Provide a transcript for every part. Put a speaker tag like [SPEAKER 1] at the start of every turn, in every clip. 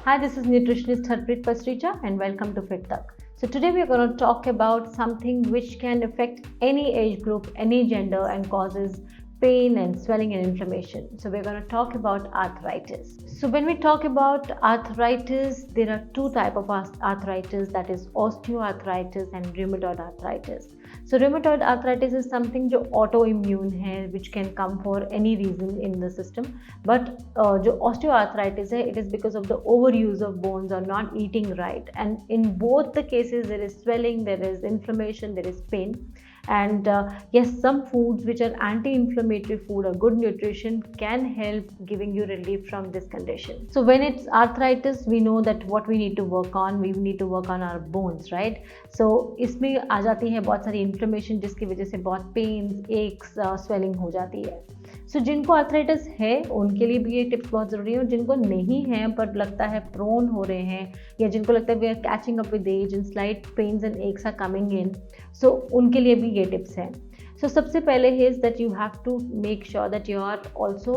[SPEAKER 1] Hi, this is nutritionist Harpreet Pasricha and welcome to Fit Tak. So today we are going to talk about something which can affect any age group, any gender and causes pain and swelling and inflammation. So we're going to talk about arthritis. So when we talk about arthritis, there are two types of arthritis, that is osteoarthritis and rheumatoid arthritis. So rheumatoid arthritis is something जो autoimmune है, which can come for any reason in the system. But जो osteoarthritis है, it is because of the overuse of bones or not eating right. And in both the cases, there is swelling, there is inflammation, there is pain. And yes, some foods which are anti-inflammatory food or good nutrition can help giving you relief from this condition. So when it's arthritis, we know that what we need to work on, we need to work on our bones, right? So इसमें आ जाती है बहुत सारी inflammation जिसकी वजह से बहुत pains, aches, swelling हो जाती है. सो जिनको आर्थराइटिस है उनके लिए भी ये टिप्स बहुत ज़रूरी है, और जिनको नहीं है पर लगता है प्रोन हो रहे हैं या जिनको लगता है we are catching up with age and slight pains and aches are coming in, so उनके लिए भी ये टिप्स हैं. सो सबसे पहले is that you have to make sure that you are also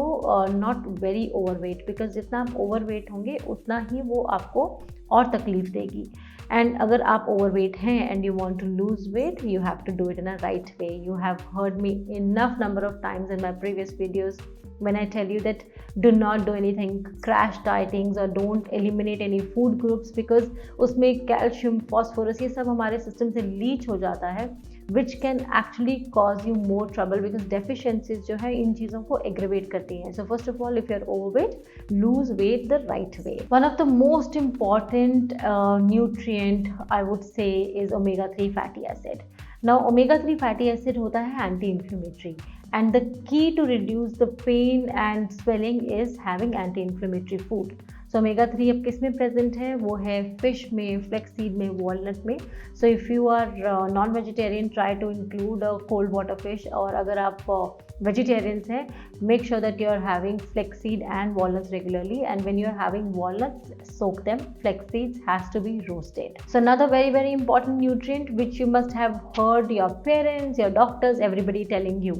[SPEAKER 1] not very overweight, because जितना आप overweight होंगे उतना ही वो आपको और तकलीफ देगी. And अगर आप overweight हैं and you want to lose weight, you have to do it in a right way. You have heard me enough number of times in my previous videos when I tell you that do not do anything crash dietings or don't eliminate any food groups, because उसमें calcium, phosphorus ये सब हमारे system से leach हो जाता है, which can actually cause you more trouble because deficiencies जो है इन चीज़ों को aggravate करती हैं. So first of all, if you are overweight, lose weight the right way. One of the most important nutrient I would say is omega-3 fatty acid. Now omega-3 fatty acid होता है anti-inflammatory, and the key to reduce the pain and swelling is having anti-inflammatory food. So omega 3 अब किस में present है, वो है fish में, flaxseed में, वॉलनट में. So if you are non vegetarian, try to include cold water fish, और अगर आप वेजिटेरियंस हैं, make sure that you are having flaxseed and walnuts regularly, and when you are having walnuts, soak them. Flaxseeds has to be roasted. So another very very important nutrient which you must have heard your parents, your doctors, everybody telling you.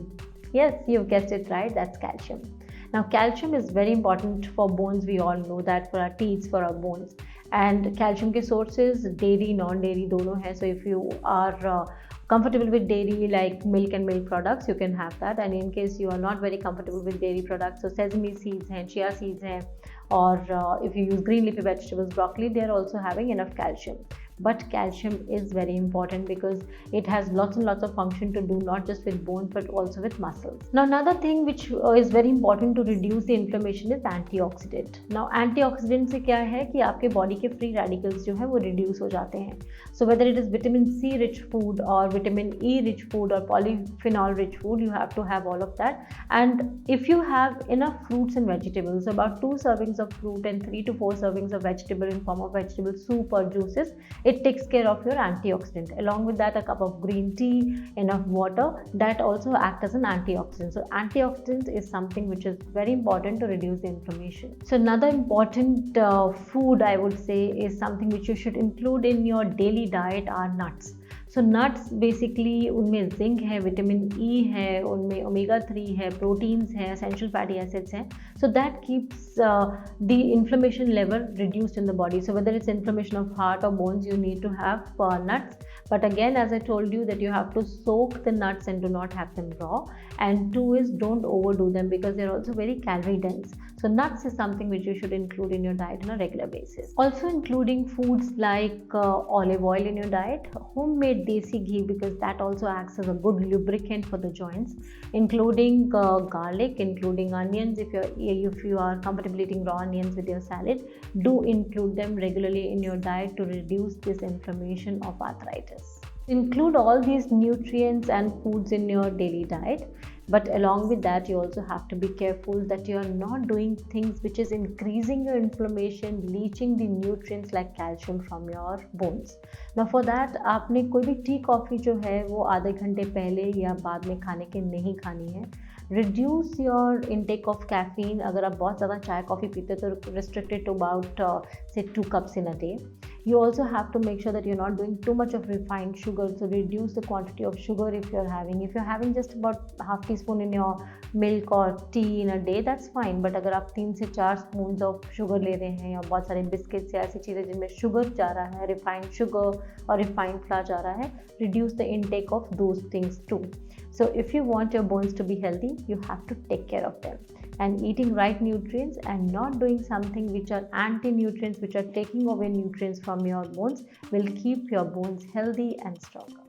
[SPEAKER 1] Yes, you've guessed it right, that's calcium. Now calcium is very important for bones, we all know that, for our teeth, for our bones. And calcium के sources dairy, non-dairy दोनों हैं. So if you are comfortable with dairy like milk and milk products, you can have that. And in case you are not very comfortable with dairy products, so sesame seeds हैं, chia seeds हैं, or if you use green leafy vegetables, broccoli, they are also having enough calcium. But calcium is very important because it has lots and lots of function to do, not just with bones but also with muscles. Now another thing which is very important to reduce the inflammation is antioxidant. Now antioxidant से क्या है कि आपके body के free radicals जो है वो reduce हो जाते हैं. So whether it is vitamin C rich food or vitamin E rich food or polyphenol rich food, you have to have all of that. And if you have enough fruits and vegetables, about 2 servings of fruit and 3 to 4 servings of vegetable in form of vegetable soup or juices, it takes care of your antioxidant. Along with that, a cup of green tea, enough water, that also act as an antioxidant. So antioxidant is something which is very important to reduce the inflammation. So another important food I would say is something which you should include in your daily diet are nuts. So nuts basically उनमें zinc है, vitamin E है, उनमें omega 3 है, proteins हैं, essential fatty acids हैं. So that keeps the inflammation level reduced in the body. So whether it's inflammation of heart और bones, you need to have nuts. But again, as I told you, that you have to soak the nuts and do not have them raw. And 2 is don't overdo them because they're also very calorie dense. So nuts is something which you should include in your diet on a regular basis. Also including foods like olive oil in your diet, homemade desi ghee, because that also acts as a good lubricant for the joints, including garlic, including onions. If you are comfortable eating raw onions with your salad, do include them regularly in your diet to reduce this inflammation of arthritis. Include all these nutrients and foods in your daily diet, but along with that you also have to be careful that you are not doing things which is increasing your inflammation, leaching the nutrients like calcium from your bones. Now for that, आपने कोई भी tea coffee जो है वो आधे घंटे पहले या बाद में खाने के नहीं खानी है. Reduce your intake of caffeine. अगर आप बहुत ज़्यादा चाय कॉफ़ी पीते तो रिस्ट्रिक्टेड टू अबाउट से 2 cups in a day. You also have to make sure that you're not doing too much of refined sugar, so reduce the quantity of sugar. If you're having just about half teaspoon in your milk or tea in a day, that's fine. but अगर आप 3 से 4 spoon of sugar ले रहे हैं या बहुत सारे biscuits या ऐसी चीज़ें जिनमें शुगर जा रहा है, रिफाइंड शुगर और रिफाइंड फ्लावर जा रहा है, reduce the intake of those things too. So if you want your bones to be healthy, you have to take care of them, and eating right nutrients and not doing something which are anti-nutrients, which are taking away nutrients from your bones, will keep your bones healthy and stronger.